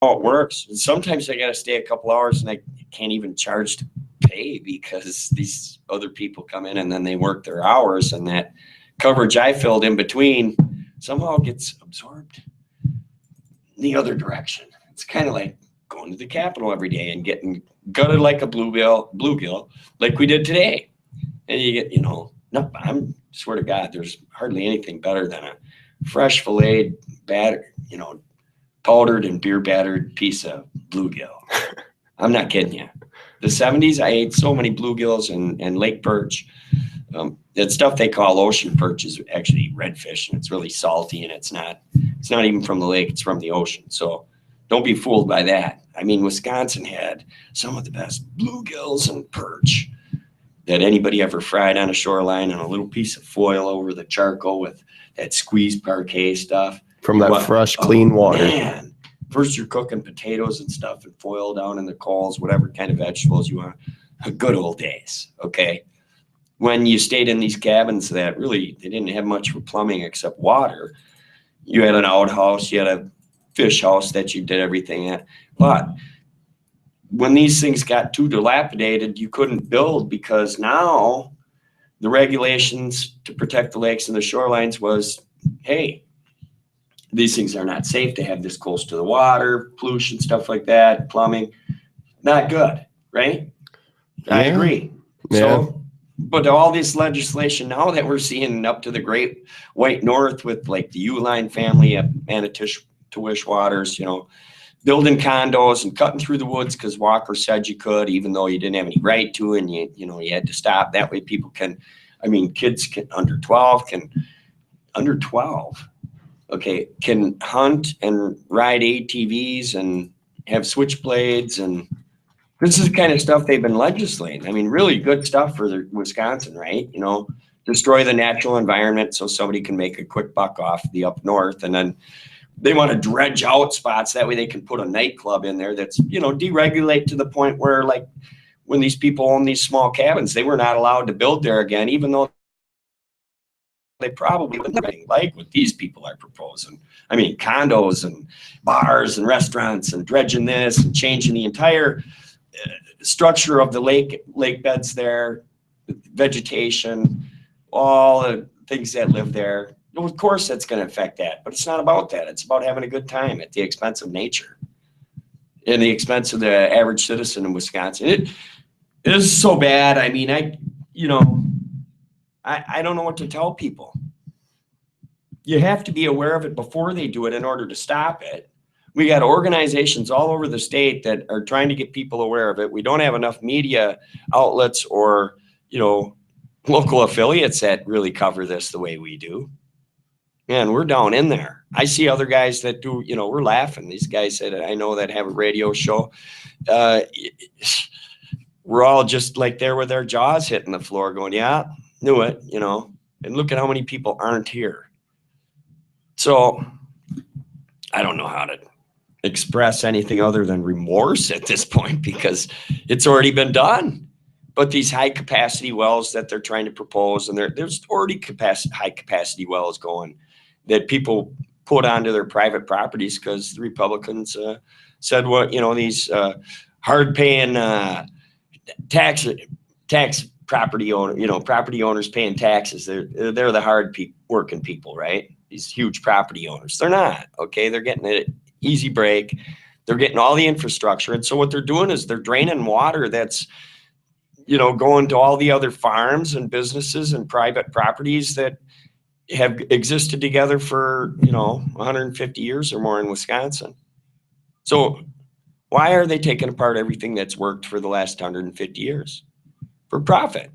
it works. And sometimes I got to stay a couple hours and I can't even charge to pay because these other people come in and then they work their hours, and that coverage I filled in between somehow gets absorbed the other direction. It's kind of like going to the Capitol every day and getting gutted like a bluegill, like we did today. And you get, no, I'm swear to God, there's hardly anything better than a fresh filleted, powdered and beer battered piece of bluegill. I'm not kidding you. The 70s, I ate so many bluegills and lake perch. That stuff they call ocean perch is actually redfish, and it's really salty, and it's not even from the lake, it's from the ocean. So don't be fooled by that. I mean, Wisconsin had some of the best bluegills and perch that anybody ever fried on a shoreline on a little piece of foil over the charcoal with that squeezed parquet stuff. From that fresh, clean water. Man. First you're cooking potatoes and stuff and foil down in the coals, whatever kind of vegetables you want. Good old days, okay? When you stayed in these cabins that really, they didn't have much for plumbing except water. You had an outhouse, you had a fish house that you did everything at. But when these things got too dilapidated, you couldn't build because now the regulations to protect the lakes and the shorelines was, hey, these things are not safe to have this close to the water, pollution, stuff like that, plumbing, not good, right? Yeah. I agree. Yeah. So, but all this legislation now that we're seeing up to the Great White North with like the Uline family at Manitowish Waters, building condos and cutting through the woods because Walker said you could, even though you didn't have any right to, and you had to stop. That way people can, kids can under 12, okay, can hunt and ride ATVs and have switchblades, and this is the kind of stuff they've been legislating. Really good stuff for Wisconsin, right? Destroy the natural environment so somebody can make a quick buck off the up north, and then they want to dredge out spots. That way they can put a nightclub in there that's, deregulate to the point where, like, when these people own these small cabins, they were not allowed to build there again, even though they probably wouldn't like what these people are proposing. Condos and bars and restaurants and dredging this and changing the entire structure of the lake beds there, vegetation, all the things that live there. Of course, that's going to affect that, but it's not about that. It's about having a good time at the expense of nature, and the expense of the average citizen in Wisconsin. It is so bad. I don't know what to tell people. You have to be aware of it before they do it in order to stop it. We got organizations all over the state that are trying to get people aware of it. We don't have enough media outlets or, local affiliates that really cover this the way we do. Man, we're down in there. I see other guys that do, we're laughing. These guys that I know that have a radio show, we're all just like there with our jaws hitting the floor going, yeah, knew it, and look at how many people aren't here. So I don't know how to express anything other than remorse at this point because it's already been done. But these high capacity wells that they're trying to propose, and there's already high capacity wells going that people put onto their private properties because the Republicans said, well, these hard paying tax property owner, property owners paying taxes. They're the hard working people, right? These huge property owners. They're not, okay? They're getting an easy break. They're getting all the infrastructure. And so what they're doing is they're draining water that's, going to all the other farms and businesses and private properties that have existed together for, 150 years or more in Wisconsin. So why are they taking apart everything that's worked for the last 150 years? For profit.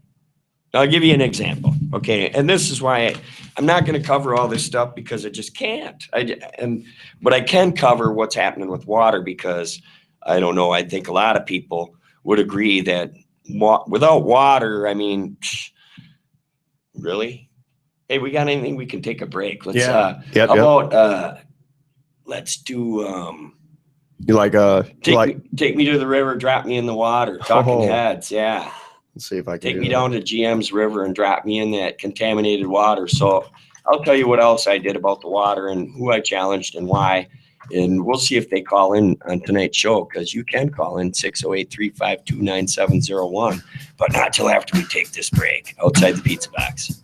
Now, I'll give you an example, okay? And this is why I'm not going to cover all this stuff because I just can't. But I can cover what's happening with water because I don't know. I think a lot of people would agree that without water, really? Hey, we got anything? We can take a break. Let's. Let's do. Take me to the river, drop me in the water. Talking Heads, yeah. Let's see if I can take me down to GM's river and drop me in that contaminated water. So I'll tell you what else I did about the water and who I challenged and why. And we'll see if they call in on tonight's show, because you can call in 608-352-9701, but not till after we take this break outside the pizza box.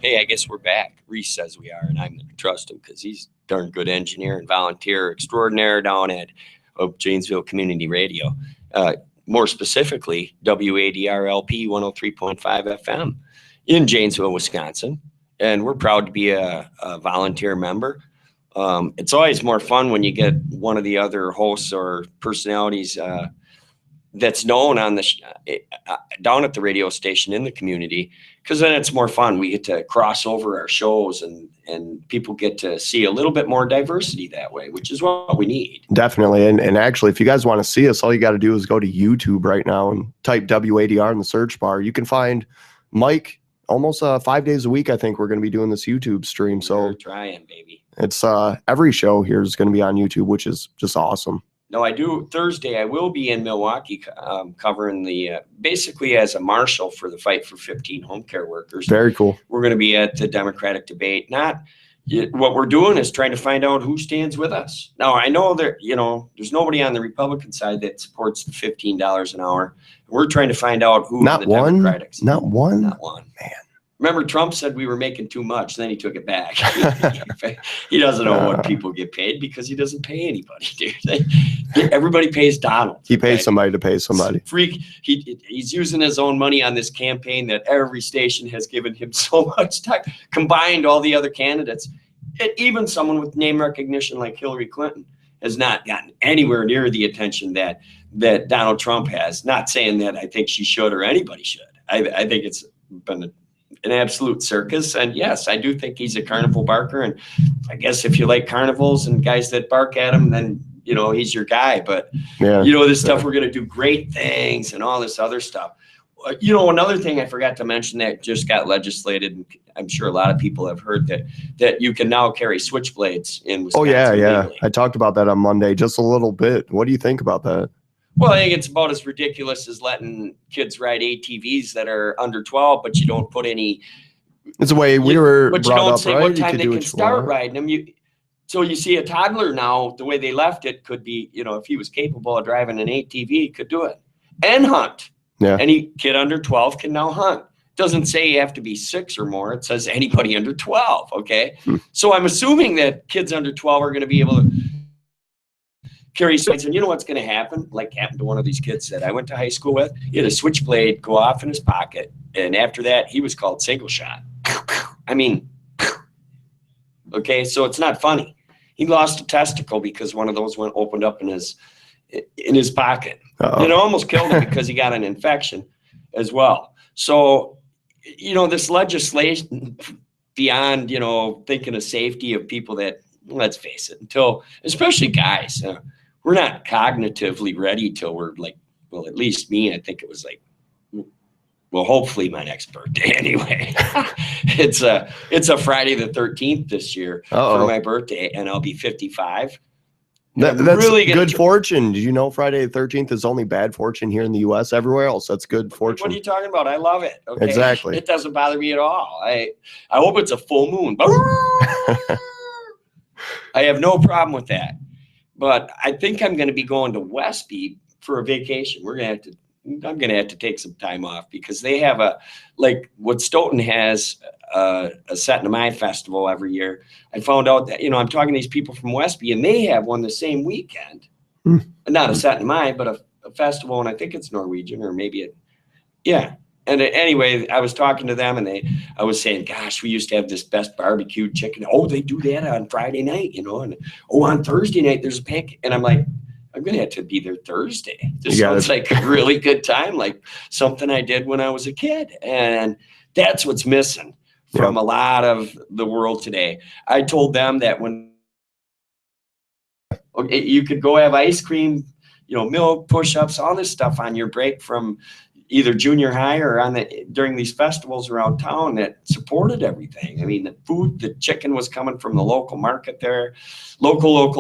Hey, I guess we're back. Reese says we are, and I'm going to trust him because he's a darn good engineer and volunteer extraordinaire down at Janesville Community Radio. More specifically, WADR LP 103.5 FM in Janesville, Wisconsin. And we're proud to be a volunteer member. It's always more fun when you get one of the other hosts or personalities that's known on the down at the radio station in the community, because then it's more fun. We get to cross over our shows and people get to see a little bit more diversity that way, which is what we need. Definitely. And actually, if you guys want to see us, all you got to do is go to YouTube right now and type WADR in the search bar. You can find Mike almost 5 days a week. I think we're going to be doing this YouTube stream. So we're trying, baby. It's every show here is going to be on YouTube, which is just awesome. No, I do. Thursday, I will be in Milwaukee covering the basically as a marshal for the Fight for 15 home care workers. Very cool. We're going to be at the Democratic debate. What we're doing is trying to find out who stands with us. Now, I know that, there's nobody on the Republican side that supports the $15 an hour. We're trying to find out who not the one, Democrats. Not one. Not one. Man. Remember, Trump said we were making too much, then he took it back. He doesn't know what people get paid because he doesn't pay anybody, dude. Everybody pays Donald. He pays somebody to pay somebody. Freak. He's using his own money on this campaign that every station has given him so much time. Combined all the other candidates, even someone with name recognition like Hillary Clinton has not gotten anywhere near the attention that Donald Trump has. Not saying that I think she should or anybody should. I think it's been an absolute circus. And yes, I do think he's a carnival barker. And I guess if you like carnivals and guys that bark at him, then, he's your guy. But, this stuff, we're going to do great things and all this other stuff. Another thing I forgot to mention that just got legislated, and I'm sure a lot of people have heard that you can now carry switchblades in Wisconsin. Oh, yeah. Legally. I talked about that on Monday just a little bit. What do you think about that? Well, I think it's about as ridiculous as letting kids ride ATVs that are under 12, but you don't put any. It's the way we were but brought you don't up, say right? what time they do can start riding them. So you see a toddler now, the way they left it could be, if he was capable of driving an ATV, he could do it and hunt. Yeah. Any kid under 12 can now hunt. Doesn't say you have to be 6 or more. It says anybody under 12. Okay. So I'm assuming that kids under 12 are going to be able to carry switchblades. And you know what's going to happen? Like happened to one of these kids that I went to high school with. He had a switchblade go off in his pocket. And after that, he was called single shot. I mean, okay. So it's not funny. He lost a testicle because one of those opened up in his pocket. Uh-oh. It almost killed him because he got an infection as well. So, this legislation beyond, thinking of safety of people that, let's face it, especially guys, we're not cognitively ready till we're like, well, at least me, I think it was like, well, hopefully my next birthday anyway. It's a Friday the 13th this year for my birthday, and I'll be 55. That's really good fortune. Did you know Friday the 13th is only bad fortune here in the U.S.? Everywhere else, that's good fortune. What are you talking about? I love it. Okay? Exactly. It doesn't bother me at all. I hope it's a full moon. I have no problem with that. But I think I'm going to be going to Westby for a vacation. I'm going to have to take some time off because they have what Stoughton has a Set in My festival every year. I found out that, I'm talking to these people from Westby and they have one the same weekend. Not a Set in My, but a festival. And I think it's Norwegian or maybe yeah. And anyway, I was talking to them and I was saying, gosh, we used to have this best barbecued chicken. Oh, they do that on Friday night, and on Thursday night, there's a pancake. And I'm like, I'm going to have to be there Thursday. This sounds like a really good time, like something I did when I was a kid. And that's what's missing from a lot of the world today. I told them that when you could go have ice cream, milk, push-ups, all this stuff on your break from either junior high or during these festivals around town that supported everything. I mean, the chicken was coming from the local market there, local.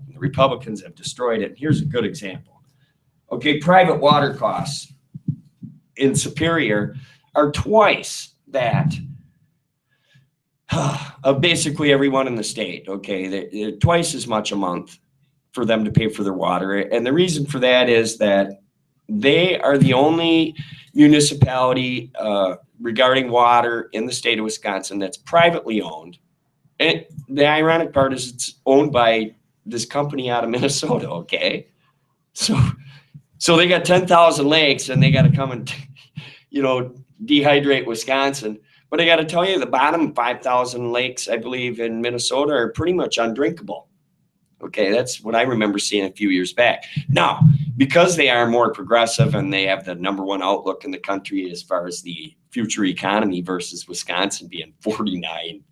The Republicans have destroyed it. Here's a good example. Okay, private water costs in Superior are twice that of basically everyone in the state. Okay, they're twice as much a month for them to pay for their water. And the reason for that is that They are the only municipality regarding water in the state of Wisconsin that's privately owned. And the ironic part is it's owned by this company out of Minnesota. Okay. So they got 10,000 lakes and they got to come and, dehydrate Wisconsin. But I got to tell you, the bottom 5,000 lakes, I believe, in Minnesota are pretty much undrinkable. Okay, that's what I remember seeing a few years back. Now, because they are more progressive and they have the #1 outlook in the country as far as the future economy versus Wisconsin being 49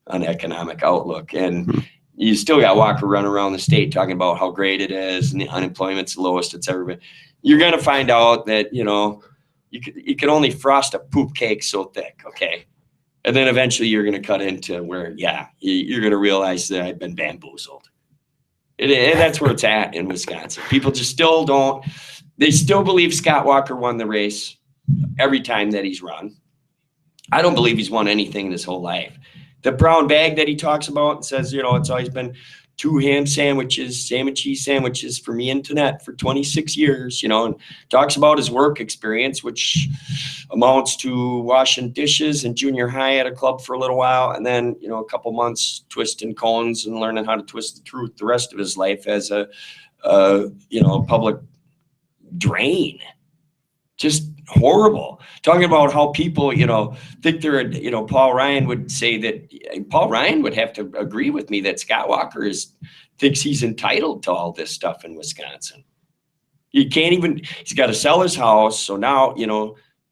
on economic outlook. And you still got Walker running around the state talking about how great it is and the unemployment's the lowest it's ever been. You're going to find out that, you can only frost a poop cake so thick, okay? And then eventually you're going to cut into where, you're going to realize that I've been bamboozled. And that's where it's at in Wisconsin. People just they still believe Scott Walker won the race every time that he's run. I don't believe he's won anything in his whole life. The brown bag that he talks about and says, it's always been 2 ham sandwiches, ham and cheese sandwiches for me and Tonette for 26 years, and talks about his work experience, which amounts to washing dishes in junior high at a club for a little while. And then, a couple months twisting cones and learning how to twist the truth the rest of his life as a public drain. Just horrible. Talking about how people, think they're, Paul Ryan would say that Paul Ryan would have to agree with me that Scott Walker thinks he's entitled to all this stuff in Wisconsin. He's got to sell his house. So now,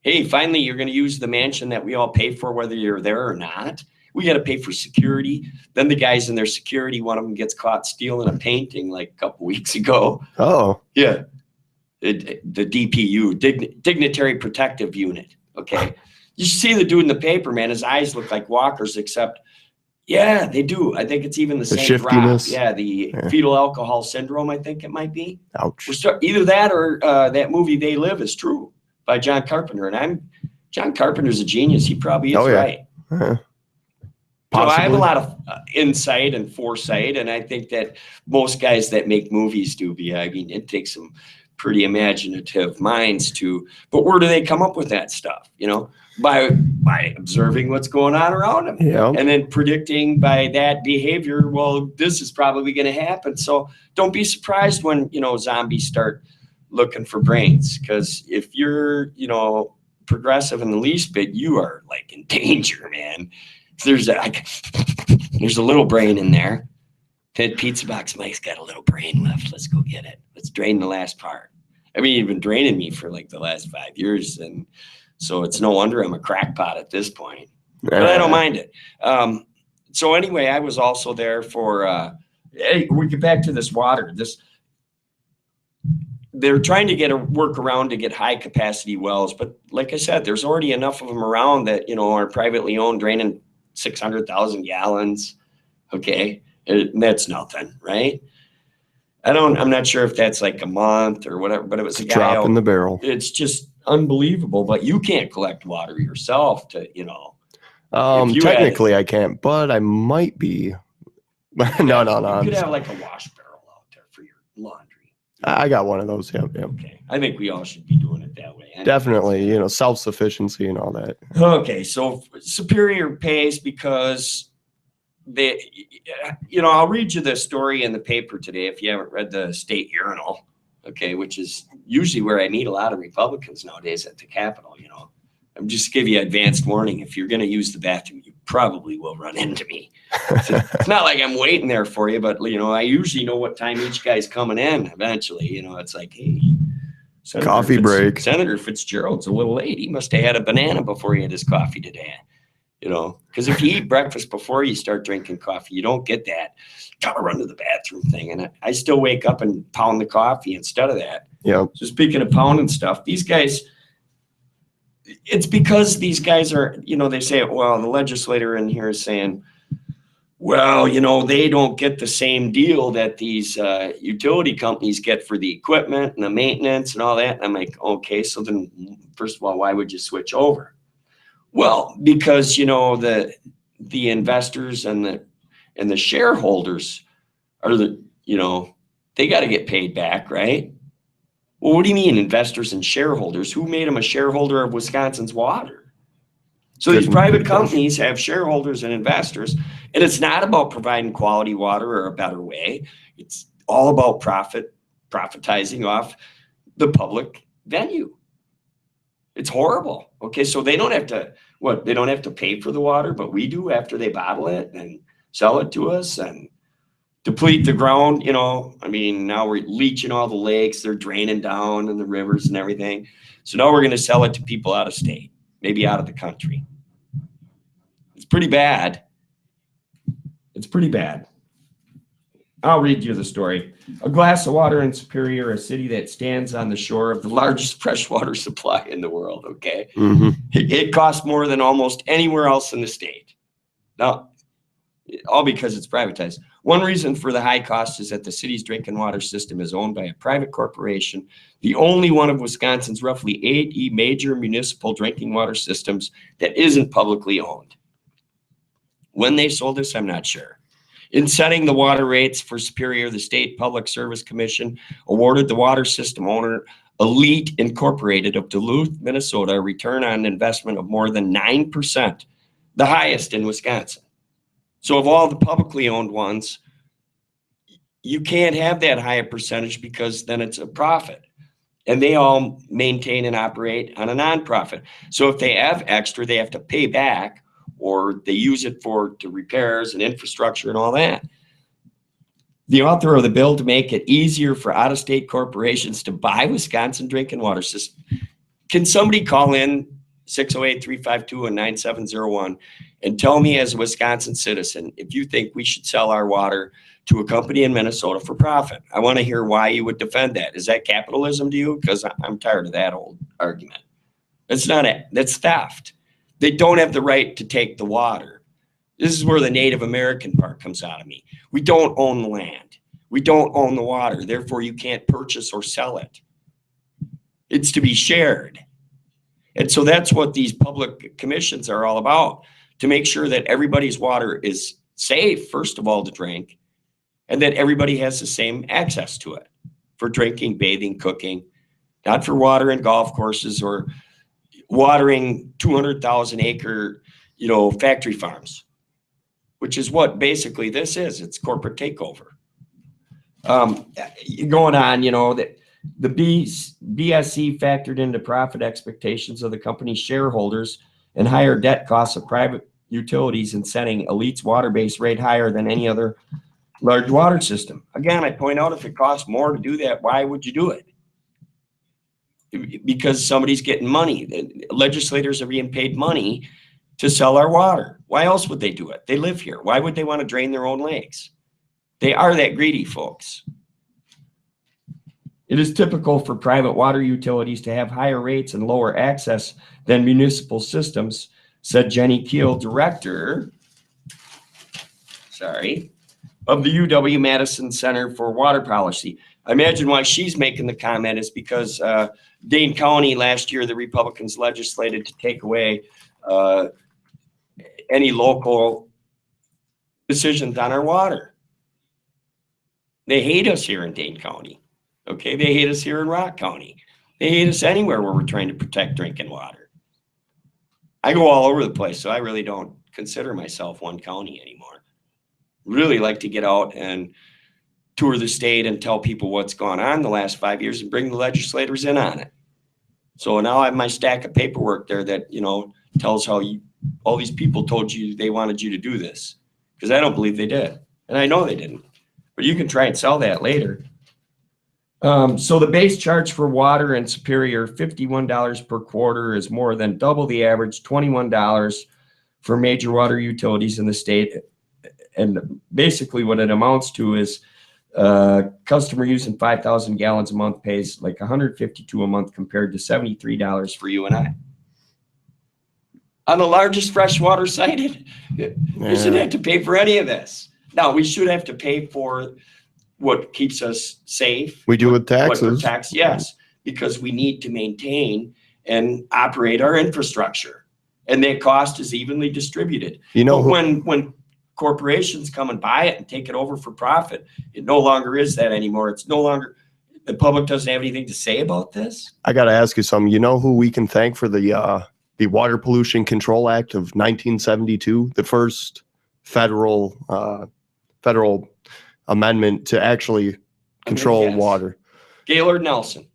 hey, finally, you're going to use the mansion that we all pay for, whether you're there or not. We got to pay for security. Then the guys in their security, one of them gets caught stealing a painting like a couple weeks ago. Oh, yeah. The DPU, Dignitary Protective Unit. Okay. You see the dude in the paper, man. His eyes look like Walker's, except, yeah, they do. I think it's even the same shiftiness. drop. Yeah, the fetal alcohol syndrome, I think it might be. Ouch. Either that or that movie They Live is true by John Carpenter. And John Carpenter's a genius. He probably is right. Uh-huh. So I have a lot of insight and foresight, and I think that most guys that make movies do. I mean, it takes some pretty imaginative minds but where do they come up with that stuff? By observing what's going on around them, and then predicting by that behavior, well, this is probably going to happen. So don't be surprised when zombies start looking for brains, because if you're progressive in the least bit, you are like in danger, man. There's a little brain in there. That pizza box Mike's got a little brain left. Let's go get it. Let's drain the last part. I mean, you've been draining me for like the last 5 years. And so it's no wonder I'm a crackpot at this point. But I don't mind it. So anyway, I was also there for, we get back to this water. They're trying to get a workaround to get high capacity wells. But like I said, there's already enough of them around that, are privately owned, draining 600,000 gallons. Okay. That's nothing, right? I'm not sure if that's like a month or whatever, but it was a guy drop in the barrel. It's just unbelievable, but you can't collect water yourself to, technically I can't, but I might be. No. You could have like a wash barrel out there for your laundry. I got one of those. Yep. Okay. I think we all should be doing it that way. Definitely, self-sufficiency and all that. Okay. So Superior pays because I'll read you the story in the paper today if you haven't read the State Urinal, okay, which is usually where I meet a lot of Republicans nowadays at the Capitol. I'm just give you advanced warning. If you're going to use the bathroom, you probably will run into me. So it's not like I'm waiting there for you, but I usually know what time each guy's coming in. Eventually, it's like, hey, coffee break. Senator Fitzgerald's a little late. He must have had a banana before he had his coffee today. Because if you eat breakfast before you start drinking coffee, you don't get that gotta run to the bathroom thing. And I still wake up and pound the coffee instead of that. Yeah. So speaking of pounding stuff, these guys, it's because these guys are, they say, well, the legislator in here is saying, well, they don't get the same deal that these utility companies get for the equipment and the maintenance and all that. And I'm like, okay, so then first of all, why would you switch over? Well, because, the investors and the shareholders are they got to get paid back, right? Well, what do you mean investors and shareholders? Who made them a shareholder of Wisconsin's water? So these private companies have shareholders and investors, and it's not about providing quality water or a better way. It's all about profitizing off the public venue. It's horrible. Okay, so they don't have to, they don't have to pay for the water, but we do after they bottle it and sell it to us and deplete the ground. I mean, now we're leaching all the lakes, they're draining down and the rivers and everything. So now we're going to sell it to people out of state, maybe out of the country. It's pretty bad. It's pretty bad. I'll read you the story. A glass of water in Superior, a city that stands on the shore of the largest freshwater supply in the world, okay? Mm-hmm. It costs more than almost anywhere else in the state. Now, all because it's privatized. One reason for the high cost is that the city's drinking water system is owned by a private corporation, the only one of Wisconsin's roughly 80 major municipal drinking water systems that isn't publicly owned. When they sold this, I'm not sure. In setting the water rates for Superior, the State Public Service Commission awarded the water system owner Elite Incorporated of Duluth, Minnesota, a return on investment of more than 9%, the highest in Wisconsin. So of all the publicly owned ones, you can't have that high a percentage because then it's a profit. And they all maintain and operate on a nonprofit. So if they have extra, they have to pay back, or they use it to repairs and infrastructure and all that. The author of the bill to make it easier for out-of-state corporations to buy Wisconsin drinking water system. Can somebody call in 608-352-9701 and tell me as a Wisconsin citizen if you think we should sell our water to a company in Minnesota for profit? I want to hear why you would defend that. Is that capitalism to you? Because I'm tired of that old argument. That's not it. That's theft. They don't have the right to take the water. This is where the Native American part comes out of me. We don't own the land. We don't own the water. Therefore, you can't purchase or sell it. It's to be shared. And so that's what these public commissions are all about, to make sure that everybody's water is safe, first of all, to drink, and that everybody has the same access to it for drinking, bathing, cooking, not for water and golf courses or watering 200,000 acre, factory farms, which is what basically this is. It's corporate takeover. Going on, that the BSC factored into profit expectations of the company's shareholders and higher debt costs of private utilities in setting Elite's water base rate higher than any other large water system. Again, I point out, if it costs more to do that, why would you do it? Because somebody's getting money. Legislators are being paid money to sell our water. Why else would they do it? They live here. Why would they want to drain their own lakes? They are that greedy, folks. It is typical for private water utilities to have higher rates and lower access than municipal systems, said Jenny Keel, director of the UW-Madison Center for Water Policy. I imagine why she's making the comment is because Dane County last year, the Republicans legislated to take away any local decisions on our water. They hate us here in Dane County. Okay, they hate us here in Rock County. They hate us anywhere where we're trying to protect drinking water. I go all over the place, so I really don't consider myself one county anymore. Really like to get out and tour the state and tell people what's gone on the last 5 years and bring the legislators in on it. So now I have my stack of paperwork there that, tells how all these people told you they wanted you to do this, because I don't believe they did. And I know they didn't, but you can try and sell that later. So the base charge for water in Superior, $51 per quarter, is more than double the average, $21 for major water utilities in the state. And basically what it amounts to is customer using 5,000 gallons a month pays like $152 a month compared to $73 for you and I. On the largest freshwater site, we shouldn't have to pay for any of this. Now, we should have to pay for what keeps us safe. We do with taxes. Yes, because we need to maintain and operate our infrastructure, and that cost is evenly distributed. But when corporations come and buy it and take it over for profit, it no longer is that anymore. It's no longer, the public doesn't have anything to say about this? I got to ask you something. You know who we can thank for the Water Pollution Control Act of 1972, the first federal amendment to actually control water? Gaylord Nelson.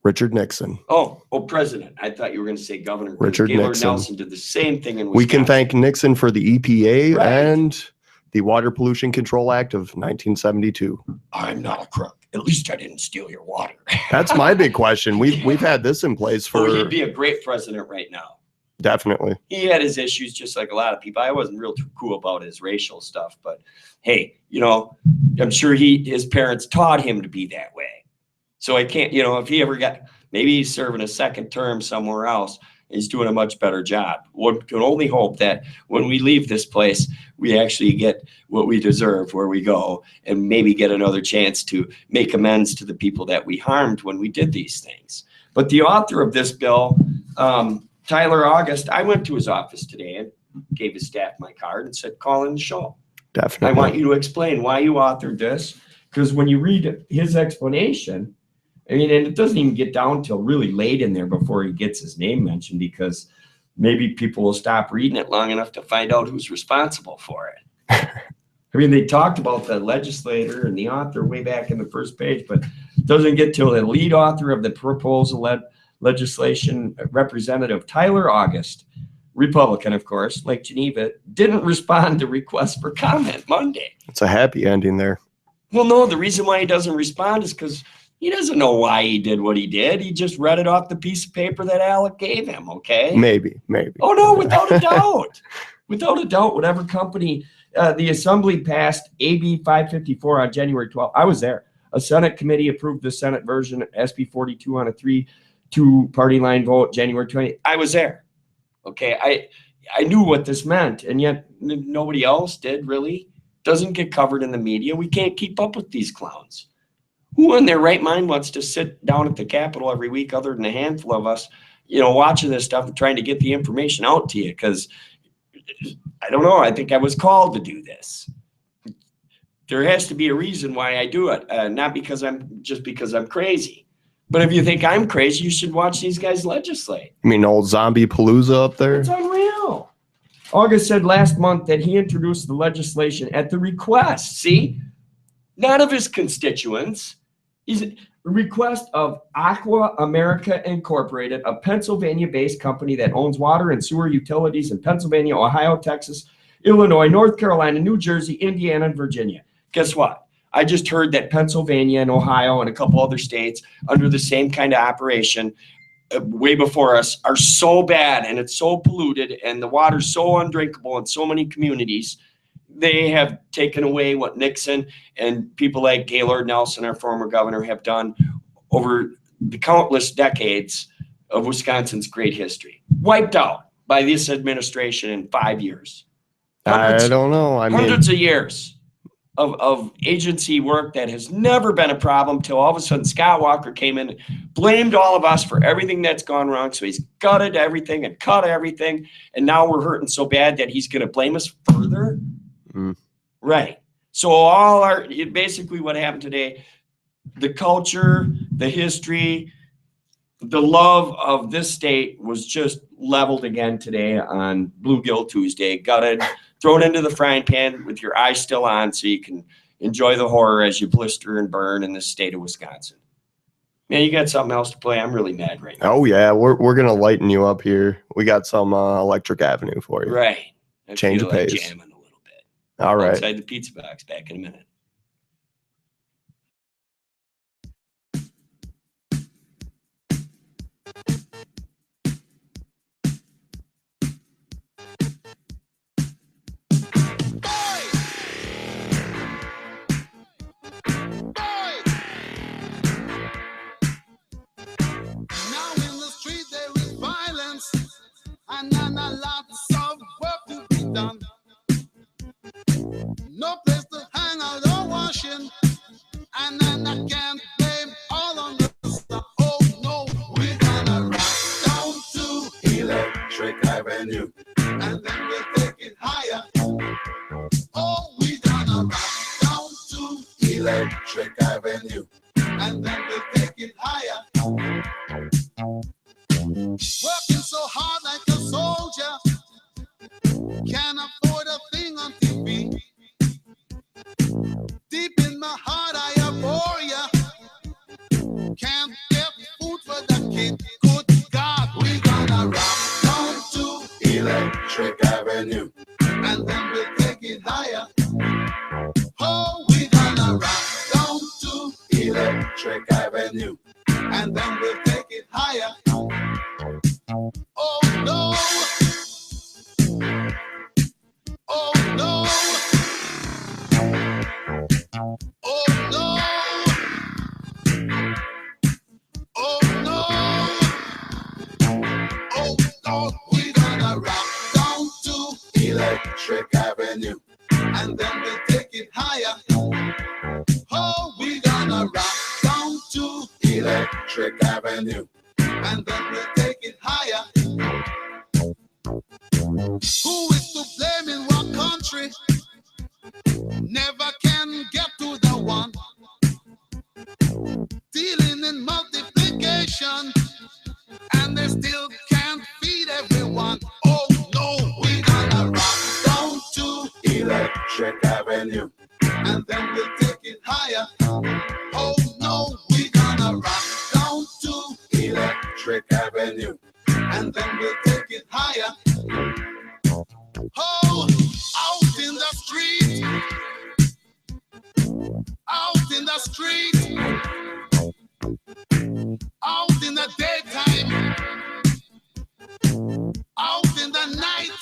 Richard Nixon. Oh, president. I thought you were going to say governor. Richard Gaylord Nixon. Nelson did the same thing in Wisconsin. We can thank Nixon for the EPA Right. and the Water Pollution Control Act of 1972. I'm not a crook. At least I didn't steal your water. That's my big question. We've had this in place for. He'd be a great president right now. Definitely. He had his issues just like a lot of people. I wasn't real too cool about his racial stuff, but hey, I'm sure his parents taught him to be that way. So I can't, if he ever maybe he's serving a second term somewhere else, he's doing a much better job. One can only hope that when we leave this place, we actually get what we deserve where we go and maybe get another chance to make amends to the people that we harmed when we did these things. But the author of this bill, Tyler August, I went to his office today and gave his staff my card and said, call in the show. Definitely. I want you to explain why you authored this, because when you read his explanation, and it doesn't even get down till really late in there before he gets his name mentioned, because maybe people will stop reading it long enough to find out who's responsible for it. They talked about the legislator and the author way back in the first page, but it doesn't get till the lead author of the proposal legislation, Representative Tyler August, Republican, of course, Lake Geneva, didn't respond to requests for comment Monday. It's a happy ending there. Well, no, the reason why he doesn't respond is because he doesn't know why he did what he did. He just read it off the piece of paper that Alec gave him, okay? Maybe. Oh, no, without a doubt. Without a doubt, whatever company, the Assembly passed AB 554 on January 12th. I was there. A Senate committee approved the Senate version, SB 42 on a 3-2 party line vote, January 20th. I was there, okay? I knew what this meant, and yet nobody else did, really. Doesn't get covered in the media. We can't keep up with these clowns. Who in their right mind wants to sit down at the Capitol every week other than a handful of us, watching this stuff and trying to get the information out to you? Because I don't know. I think I was called to do this. There has to be a reason why I do it, not because I'm crazy. But if you think I'm crazy, you should watch these guys legislate. You mean old zombie palooza up there? It's unreal. August said last month that he introduced the legislation at the request. See, not of his constituents. He's a request of Aqua America Incorporated, a Pennsylvania-based company that owns water and sewer utilities in Pennsylvania, Ohio, Texas, Illinois, North Carolina, New Jersey, Indiana, and Virginia. Guess what? I just heard that Pennsylvania and Ohio and a couple other states under the same kind of operation way before us are so bad, and it's so polluted, and the water's so undrinkable in so many communities. They have taken away what Nixon and people like Gaylord Nelson, our former governor, have done over the countless decades of Wisconsin's great history. Wiped out by this administration in 5 years. I don't know. Hundreds of years of agency work that has never been a problem till all of a sudden Scott Walker came in, blamed all of us for everything that's gone wrong. So he's gutted everything and cut everything. And now we're hurting so bad that he's going to blame us further. Right. So basically what happened today, the culture, the history, the love of this state was just leveled again today on Bluegill Tuesday, gutted, thrown into the frying pan with your eyes still on so you can enjoy the horror as you blister and burn in the state of Wisconsin. Man, you got something else to play? I'm really mad right now. Oh, yeah. We're going to lighten you up here. We got some Electric Avenue for you. Right. Change of pace. Jamming a little bit. All right. Outside the pizza box. Back in a minute. And a lot of work to be done. No place to hang out or washing, and then I can't blame all on the sun. Oh no, we're gonna rock down to Electric Avenue, and then we'll take it higher. Oh, we're gonna rock down to Electric Avenue, and then we'll and then we'll take it higher. Oh, we're gonna rock down to Electric Avenue, and then we'll take it higher. Oh no! Oh no! Oh no! Oh no! Oh no! We're gonna rock down to Electric Avenue, and then we'll take it higher. Oh, we're gonna rock down to Electric Avenue, and then we'll take it higher. Who is to blame in what country? Never can get to the one. Dealing in multiplication, and they still can't feed everyone. Oh no, we're gonna rock down to Electric Avenue, and then we'll take it higher. Oh no, we're gonna rock down to Electric Avenue, and then we'll take it higher. Oh, out in the street, out in the street, out in the daytime, out in the night.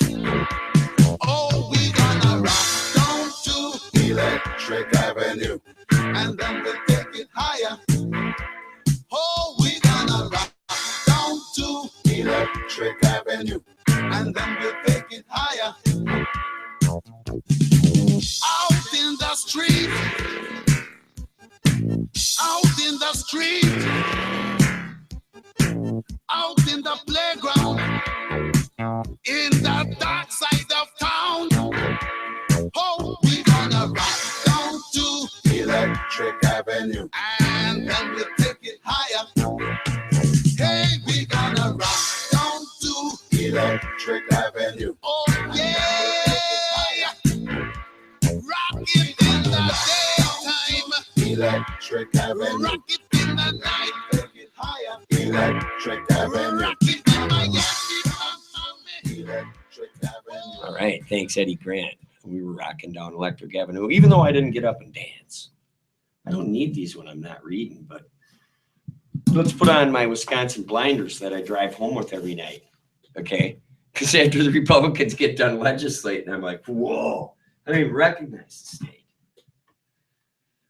Oh, we gonna rock down to Electric Avenue, and then we'll take it higher. Oh, we gonna rock down to Electric Avenue, and then we'll take it higher. Out in the street, out in the street, out in the playground, in the dark side of town. Oh, we gonna rock down to Electric Avenue, and then we'll take it higher. Hey, we gonna rock down to Electric Avenue. Oh yeah, rock it in the daytime, Electric Avenue. Rock it in the night, take it higher, Electric Avenue. Rock it in Miami, Electric Avenue. All right. Thanks, Eddie Grant. We were rocking down Electric Avenue, even though I didn't get up and dance. I don't need these when I'm not reading, but let's put on my Wisconsin blinders that I drive home with every night. Okay. Because after the Republicans get done legislating, I'm like, whoa, I don't even recognize the state.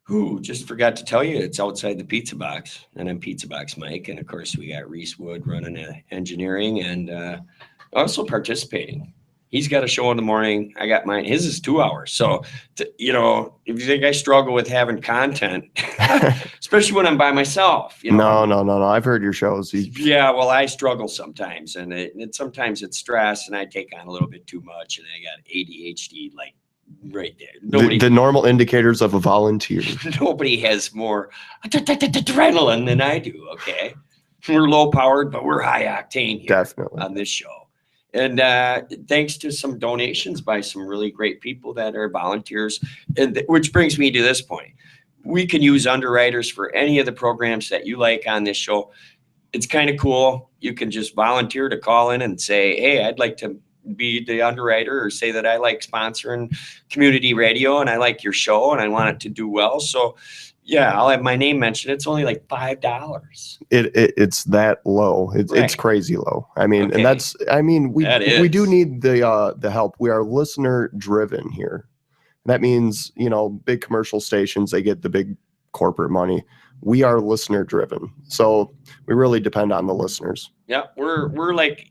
Who just forgot to tell you it's outside the pizza box, and I'm Pizza Box Mike. And of course, we got Reese Wood running engineering and also participating. He's got a show in the morning. I got mine. His is 2 hours. So, you know, if you think I struggle with having content, especially when I'm by myself, you know. No. I've heard your shows. Yeah, well, I struggle sometimes, and sometimes it's stress, and I take on a little bit too much, and I got ADHD like right there. The normal indicators of a volunteer. Nobody has more adrenaline than I do. Okay, we're low powered, but we're high octane here. Definitely on this show. And thanks to some donations by some really great people that are volunteers, and which brings me to this point. We can use underwriters for any of the programs that you like on this show. It's kind of cool. You can just volunteer to call in and say, hey, I'd like to be the underwriter, or say that I like sponsoring community radio and I like your show and I want it to do well. So yeah, I'll have my name mentioned. It's only like $5. It's that low. It's crazy low. I mean, Okay. and that's, I mean, we do is. need the help. We are listener driven here. That means, you know, big commercial stations, they get the big corporate money. We are listener driven. So we really depend on the listeners. Yeah, we're like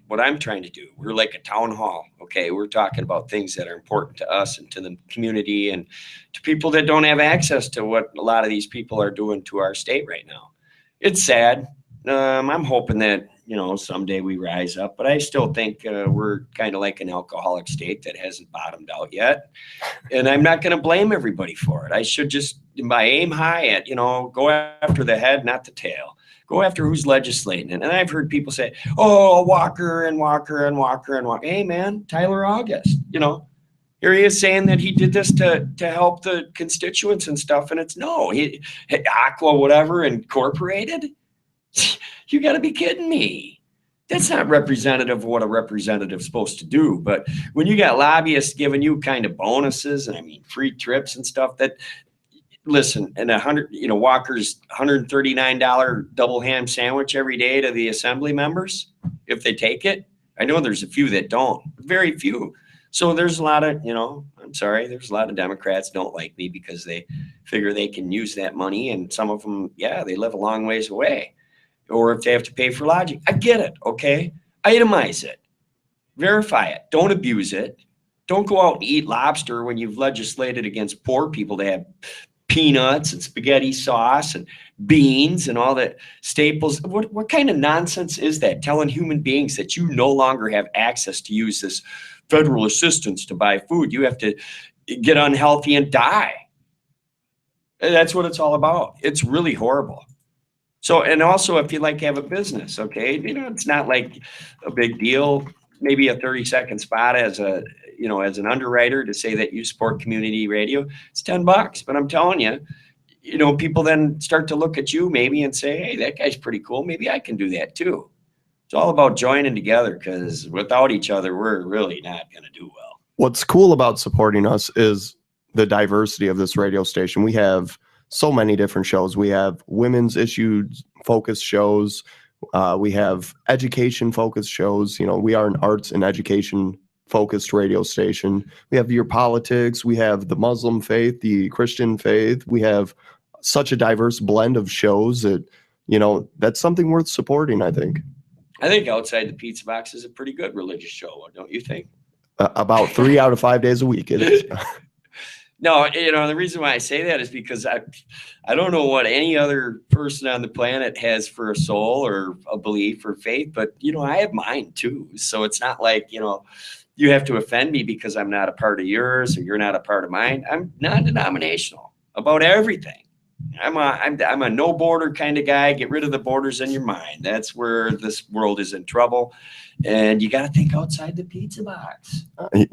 what I'm trying to do. We're like a town hall. Okay, we're talking about things that are important to us and to the community and to people that don't have access to what a lot of these people are doing to our state right now. It's sad. I'm hoping that, you know, someday we rise up, but I still think we're kind of like an alcoholic state that hasn't bottomed out yet. And I'm not going to blame everybody for it. I should just aim high at, you know, go after the head, not the tail. Go after who's legislating. And I've heard people say, oh, Walker and Walker and Walker and Walker. Hey, man, Tyler August, you know, here he is saying that he did this to help the constituents and stuff. And it's Aqua, whatever, Incorporated. You got to be kidding me. That's not representative of what a representative's supposed to do. But when you got lobbyists giving you kind of bonuses and I mean free trips and stuff, that listen, and Walker's $139 double ham sandwich every day to the assembly members, if they take it. I know there's a few that don't, very few. So there's a lot of, I'm sorry, there's a lot of Democrats don't like me because they figure they can use that money. And some of them, yeah, they live a long ways away. Or if they have to pay for lodging, I get it. Okay. Itemize it, verify it. Don't abuse it. Don't go out and eat lobster when you've legislated against poor people to have peanuts and spaghetti sauce and beans and all the staples. What kind of nonsense is that? Telling human beings that you no longer have access to use this federal assistance to buy food. You have to get unhealthy and die. That's what it's all about. It's really horrible. So, and also if you have a business, okay, it's not like a big deal. Maybe a 30-second spot as an underwriter to say that you support community radio. It's $10, but I'm telling you, people then start to look at you maybe and say, hey, that guy's pretty cool. Maybe I can do that too. It's all about joining together, because without each other, we're really not going to do well. What's cool about supporting us is the diversity of this radio station. We have so many different shows. We have women's issues focused shows. We have education focused shows. We are an arts and education focused radio station. We have your politics. We have the Muslim faith, the Christian faith. We have such a diverse blend of shows that, that's something worth supporting, I think. I think Outside the Pizza Box is a pretty good religious show, don't you think? About 3 out of 5 days a week it is. No, the reason why I say that is because I don't know what any other person on the planet has for a soul or a belief or faith, but, I have mine too. So it's not like, you have to offend me because I'm not a part of yours or you're not a part of mine. I'm non-denominational about everything. I'm a no border kind of guy. Get rid of the borders in your mind. That's where this world is in trouble. And you got to think outside the pizza box.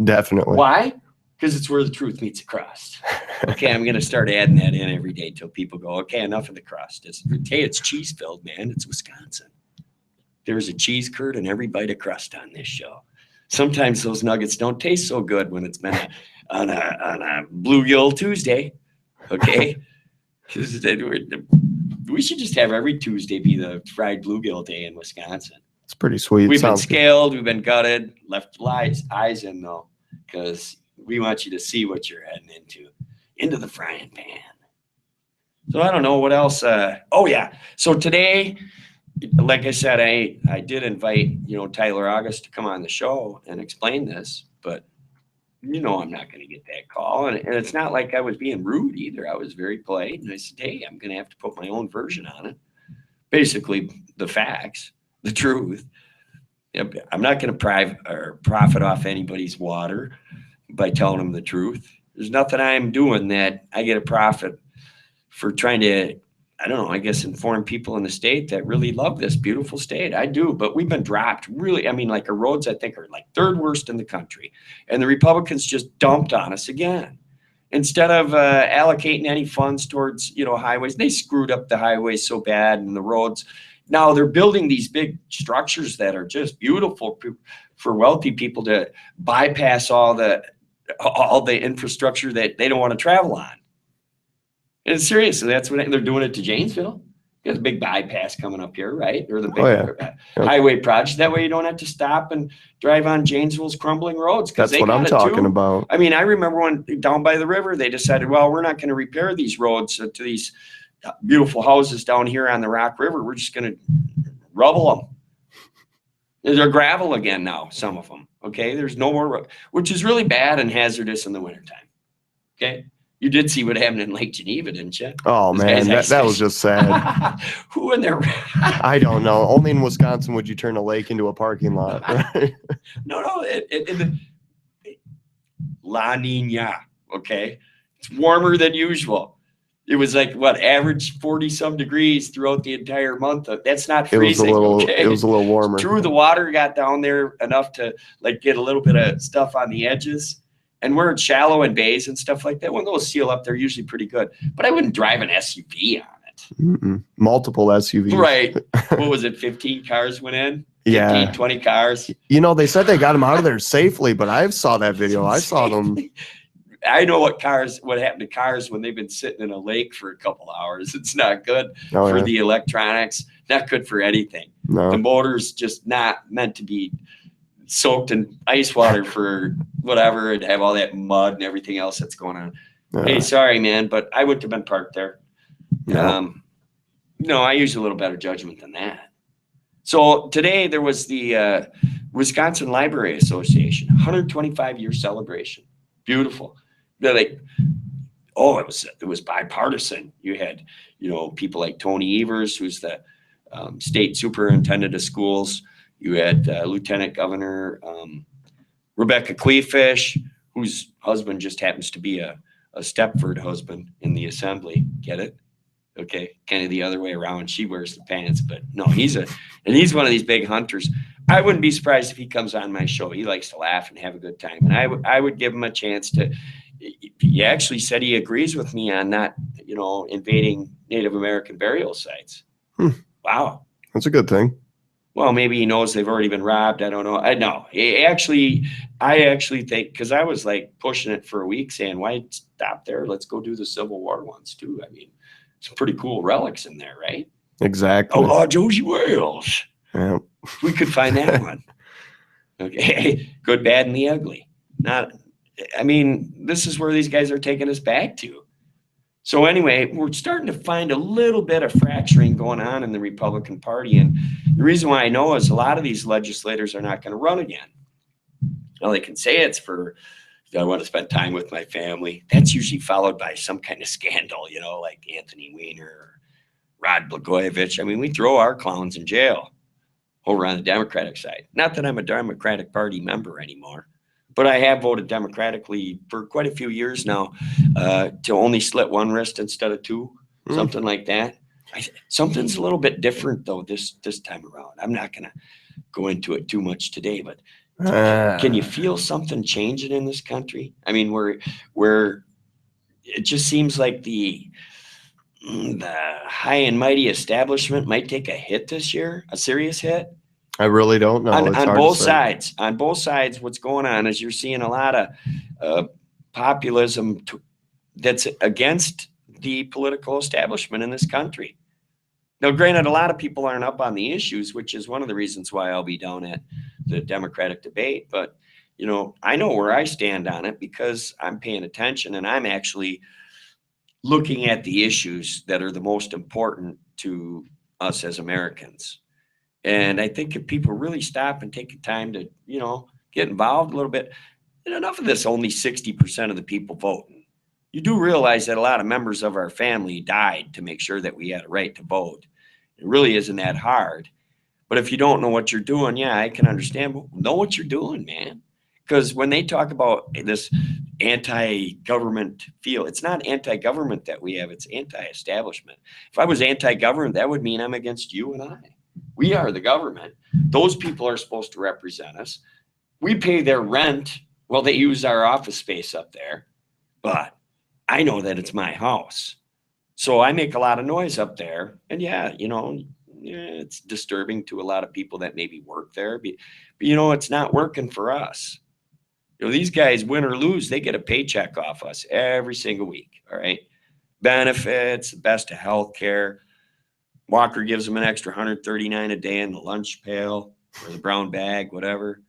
Definitely. Why? Because it's where the truth meets the crust. Okay, I'm going to start adding that in every day till people go, okay, enough of the crust. It's cheese filled, man. It's Wisconsin. There's a cheese curd in every bite of crust on this show. Sometimes those nuggets don't taste so good when it's been on a bluegill Tuesday. Okay, we should just have every Tuesday be the fried bluegill day in Wisconsin. It's pretty sweet. We've been scaled, we've been gutted, left eyes in though, because we want you to see what you're heading into the frying pan. So I don't know what else. Oh yeah. So today, like I said, I did invite, Tyler August to come on the show and explain this, but I'm not going to get that call. And it's not like I was being rude either. I was very polite. And I said, hey, I'm going to have to put my own version on it. Basically the facts, the truth. I'm not going to profit off anybody's water by telling them the truth. There's nothing I'm doing that I get a profit for trying to, I guess, inform people in the state that really love this beautiful state. I do, but we've been dropped really. Our roads, I think, are like third worst in the country. And the Republicans just dumped on us again. Instead of allocating any funds towards, highways, they screwed up the highways so bad and the roads. Now they're building these big structures that are just beautiful for wealthy people to bypass all the infrastructure that they don't want to travel on. And seriously, that's what they're doing it to Janesville. There's a big bypass coming up here, right? Or the big highway project. That way you don't have to stop and drive on Janesville's crumbling roads. That's what I'm talking about. I remember when down by the river, they decided, well, we're not going to repair these roads to these beautiful houses down here on the Rock River. We're just going to rubble them. They're gravel again now, some of them. Okay, there's no more, which is really bad and hazardous in the wintertime. Okay, you did see what happened in Lake Geneva, didn't you? Oh, man, that was just sad. Who in there? I don't know. Only in Wisconsin would you turn a lake into a parking lot. Right? No. La Nina, okay? It's warmer than usual. It was like, average 40-some degrees throughout the entire month. That's not freezing. It was a little warmer. True, the water got down there enough to get a little bit of stuff on the edges. And we're shallow in bays and stuff like that. When those seal up, they're usually pretty good. But I wouldn't drive an SUV on it. Multiple SUVs. Right. What was it, 15 cars went in? 15, 20 cars. You know, they said they got them out of there safely, but I saw that video. I saw them. I know what happened to cars when they've been sitting in a lake for a couple hours. It's not good for the electronics, not good for anything. No. The motor's just not meant to be soaked in ice water for whatever and have all that mud and everything else that's going on. Hey, sorry, man, but I wouldn't have been parked there. No, I use a little better judgment than that. So today there was the Wisconsin Library Association 125-year celebration. Beautiful. They're like, it was bipartisan. You had, people like Tony Evers, who's the state superintendent of schools. You had Lieutenant Governor Rebecca Kleefish, whose husband just happens to be a Stepford husband in the assembly. Get it? Okay, kind of the other way around. She wears the pants, but no, he's one of these big hunters. I wouldn't be surprised if he comes on my show. He likes to laugh and have a good time, and I would give him a chance to. He actually said he agrees with me on not, invading Native American burial sites. Wow, that's a good thing. Well, maybe he knows they've already been robbed. I don't know. I actually think, because I was like pushing it for a week, saying, "Why stop there? Let's go do the Civil War ones too." I mean, some pretty cool relics in there, right? Exactly. Oh, Josie Wales. Yeah. We could find that one. Okay, good, bad, and the ugly. This is where these guys are taking us back to. So anyway, we're starting to find a little bit of fracturing going on in the Republican Party. And the reason why I know is a lot of these legislators are not going to run again. Well, they can say it's for, I want to spend time with my family. That's usually followed by some kind of scandal, like Anthony Weiner or Rod Blagojevich. We throw our clowns in jail over on the Democratic side. Not that I'm a Democratic Party member anymore, but I have voted Democratically for quite a few years now, to only slit one wrist instead of two, something like that. Something's a little bit different though this time around. I'm not going to go into it too much today, but can you feel something changing in this country? Where it just seems like the high and mighty establishment might take a hit this year, a serious hit. I really don't know. On both sides. On both sides, what's going on is you're seeing a lot of populism that's against the political establishment in this country. Now, granted, a lot of people aren't up on the issues, which is one of the reasons why I'll be down at the Democratic debate. But, I know where I stand on it because I'm paying attention and I'm actually looking at the issues that are the most important to us as Americans. And I think if people really stop and take the time to, get involved a little bit, and enough of this, only 60% of the people voting. You do realize that a lot of members of our family died to make sure that we had a right to vote. It really isn't that hard. But if you don't know what you're doing, I can understand. But know what you're doing, man. Because when they talk about this anti-government feel, it's not anti-government that we have, it's anti-establishment. If I was anti-government, that would mean I'm against you and I. We are the government. Those people are supposed to represent us. We pay their rent. Well, they use our office space up there, but I know that it's my house. So I make a lot of noise up there. And it's disturbing to a lot of people that maybe work there, but it's not working for us. These guys, win or lose, they get a paycheck off us every single week. All right. Benefits, the best of health care. Walker gives them an extra $139 a day in the lunch pail or the brown bag, whatever.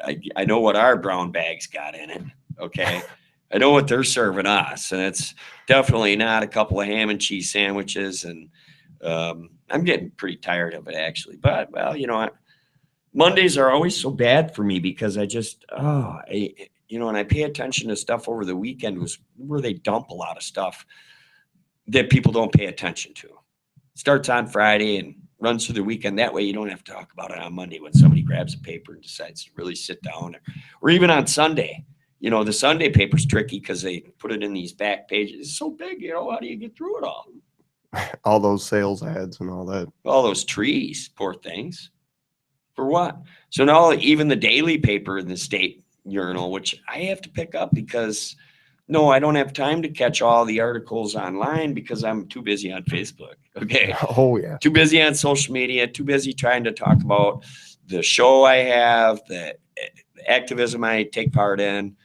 I know what our brown bag's got in it. Okay. I know what they're serving us, and it's definitely not a couple of ham and cheese sandwiches. And I'm getting pretty tired of it, actually. But, Mondays are always so bad for me because and I pay attention to stuff over the weekend where they dump a lot of stuff that people don't pay attention to. Starts on Friday and runs through the weekend. That way you don't have to talk about it on Monday when somebody grabs a paper and decides to really sit down. Or even on Sunday. The Sunday paper's tricky because they put it in these back pages. It's so big, how do you get through it all? All those sales ads and all that. All those trees, poor things. For what? So now even the daily paper in the state journal, which I have to pick up because No, I don't have time to catch all the articles online because I'm too busy on Facebook. Okay. Oh yeah. Too busy on social media, too busy trying to talk about the show I have, the activism I take part in,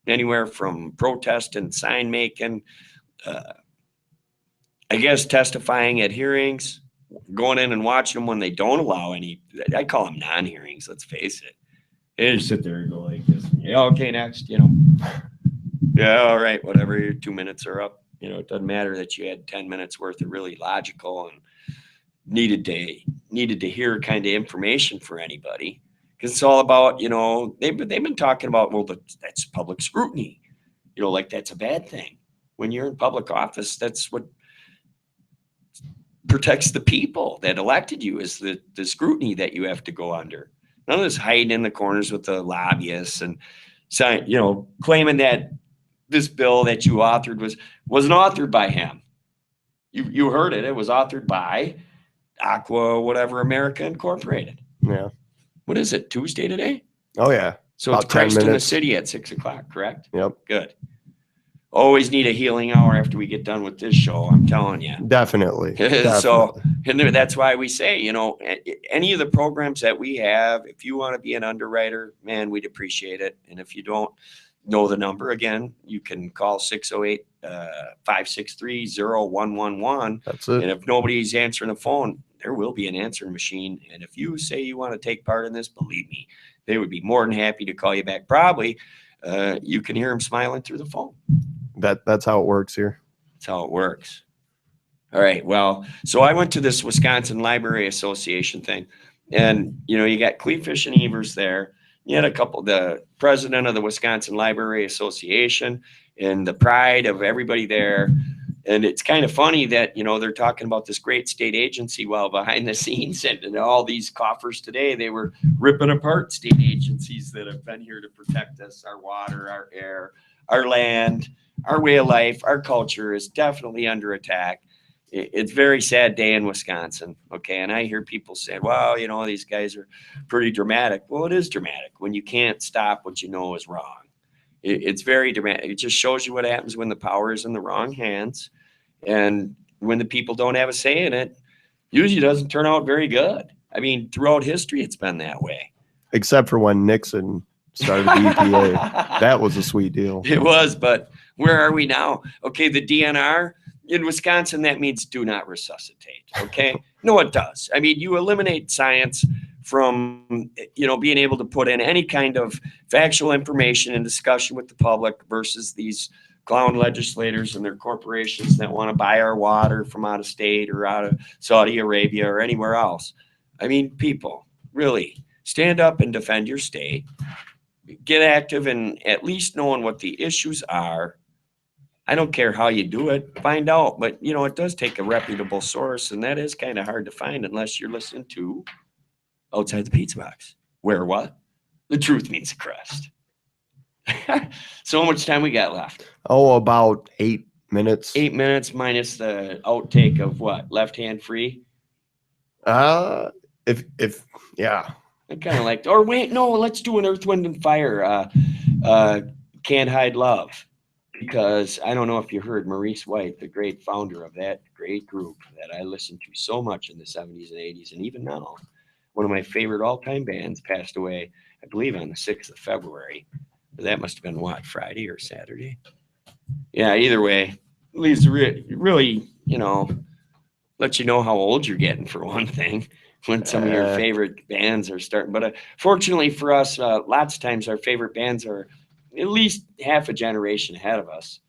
anywhere from protest and sign making, I guess testifying at hearings, going in and watching them when they don't allow any, I call them non-hearings, let's face it. They just sit there and go like this. Yeah, okay, next, Yeah, all right, whatever, your 2 minutes are up. It doesn't matter that you had 10 minutes worth of really logical and needed to hear kind of information for anybody. Because it's all about, they've been talking about, well, that's public scrutiny. Like that's a bad thing. When you're in public office, that's what protects the people that elected you, is the scrutiny that you have to go under. None of this hiding in the corners with the lobbyists and claiming that this bill that you authored wasn't authored by him. You heard it. It was authored by Aqua, whatever, America Incorporated. Yeah. What is it? Tuesday today? Oh yeah. So About it's 10 Christ in the minutes. City at 6 o'clock, correct? Yep. Good. Always need a healing hour after we get done with this show. I'm telling you. Definitely. So, and that's why we say, any of the programs that we have, if you want to be an underwriter, man, we'd appreciate it. And if you don't know the number, again, you can call 608-563-0111. That's it. And if nobody's answering the phone, there will be an answering machine. And if you say you want to take part in this, believe me, they would be more than happy to call you back. Probably you can hear them smiling through the phone. That's how it works here. That's how it works. All right. Well, so I went to this Wisconsin Library Association thing, and you got Cleefish and Evers there. You had the president of the Wisconsin Library Association and the pride of everybody there. And it's kind of funny that, they're talking about this great state agency while behind the scenes and all these coffers today, they were ripping apart state agencies that have been here to protect us, our water, our air, our land, our way of life, our culture is definitely under attack. It's a very sad day in Wisconsin. Okay. And I hear people say, well, these guys are pretty dramatic. Well, it is dramatic when you can't stop what you know is wrong. It's very dramatic. It just shows you what happens when the power is in the wrong hands. And when the people don't have a say in it, usually doesn't turn out very good. I mean, throughout history, it's been that way. Except for when Nixon started the EPA. That was a sweet deal. It was, but where are we now? Okay, the DNR in Wisconsin, that means do not resuscitate. Okay, no, it does. I mean, you eliminate science from being able to put in any kind of factual information and discussion with the public versus these clown legislators and their corporations that want to buy our water from out of state or out of Saudi Arabia or anywhere else. I mean, people, really stand up and defend your state. Get active in at least knowing what the issues are. I don't care how you do it, find out. But, it does take a reputable source, and that is kind of hard to find unless you're listening to Outside the Pizza Box, where what? The truth means the crust. So how much time we got left? Oh, about 8 minutes. 8 minutes minus the outtake of what? Left hand free? Yeah. I kind of liked, or wait, no, let's do an Earth, Wind, and Fire. Can't Hide Love. Because I don't know if you heard Maurice White, the great founder of that great group that I listened to so much in the 70s and 80s, and even now, one of my favorite all-time bands passed away, I believe on the 6th of February. That must have been what, Friday or Saturday? Yeah, either way, at least really, let you know how old you're getting for one thing. When some of your favorite bands are starting. But fortunately for us, lots of times our favorite bands are at least half a generation ahead of us.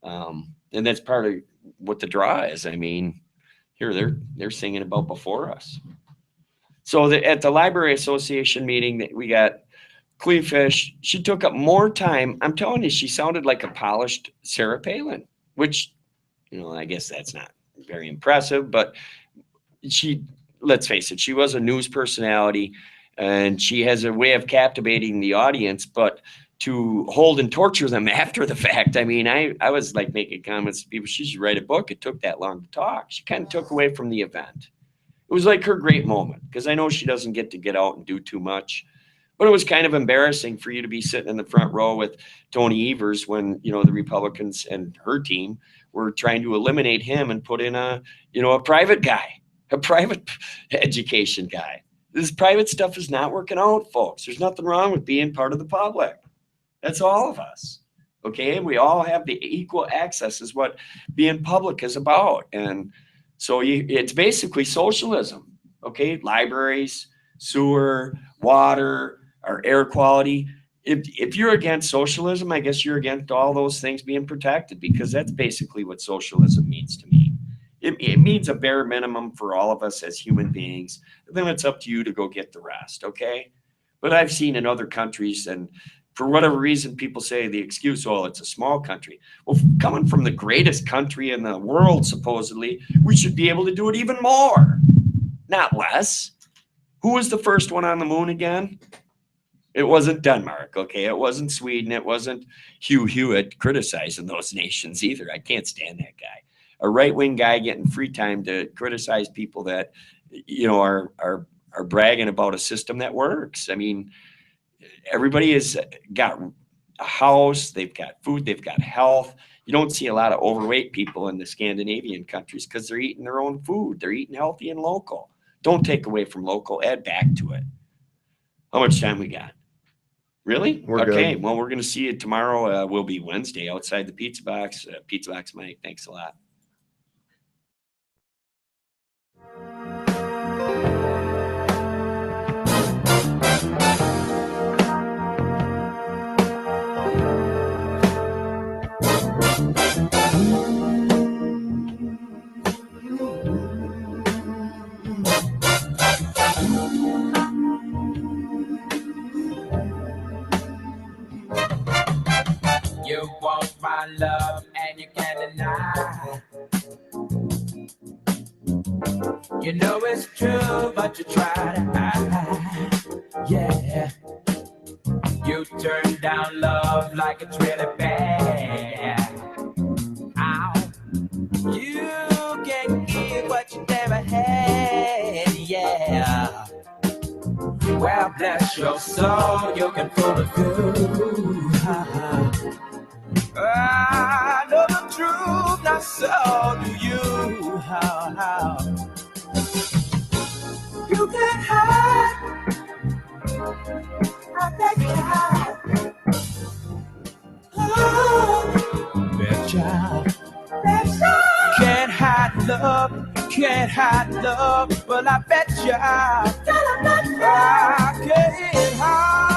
And that's part of what the draw is. I mean, here they're singing about before us. So at the Library Association meeting that we got Cleefish, she took up more time. I'm telling you, she sounded like a polished Sarah Palin, which, I guess that's not very impressive, but let's face it, she was a news personality and she has a way of captivating the audience, but to hold and torture them after the fact. I mean, I was like making comments to people, she should write a book. It took that long to talk. She kind of took away from the event. It was like her great moment because I know she doesn't get out and do too much, But it was kind of embarrassing for you to be sitting in the front row with Tony Evers when, you know, the Republicans and her team were trying to eliminate him and put in a, you know, a private guy, a private education guy. This private stuff is not working out, folks. There's nothing wrong with being part of the public. That's all of us. Okay. We all have the equal access is what being public is about. And so it's basically socialism. Okay. Libraries, sewer, water, our air quality. If you're against socialism, I guess you're against all those things being protected, because that's basically what socialism means to me. It means a bare minimum for all of us as human beings. Then it's up to you to go get the rest. Okay. But I've seen in other countries, and for whatever reason, people say the excuse, oh, it's a small country. Well, coming from the greatest country in the world, supposedly, we should be able to do it even more, not less. Who was the first one on the moon again? It wasn't Denmark, okay? It wasn't Sweden. It wasn't Hugh Hewitt criticizing those nations either. I can't stand that guy. A right-wing guy getting free time to criticize people that, you know, are bragging about a system that works. I mean, everybody has got a house, they've got food, they've got health. You don't see a lot of overweight people in the Scandinavian countries because they're eating their own food. They're eating healthy and local. Don't take away from local, add back to it. How much time we got? Really? We're okay. good. Well, we're going to see it tomorrow. Will be Wednesday outside the Pizza Box. Pizza Box Mike, thanks a lot. You want my love and you can't deny. You know it's true, but you try to hide. Yeah. You turn down love like it's really bad. Ow. You can get what you never had. Yeah. Well, bless your soul, you can pull it through. I know the truth, not so do you. How? You can't hide. I bet you hide. Oh, bet you can't hide love, well I bet you I can't hide.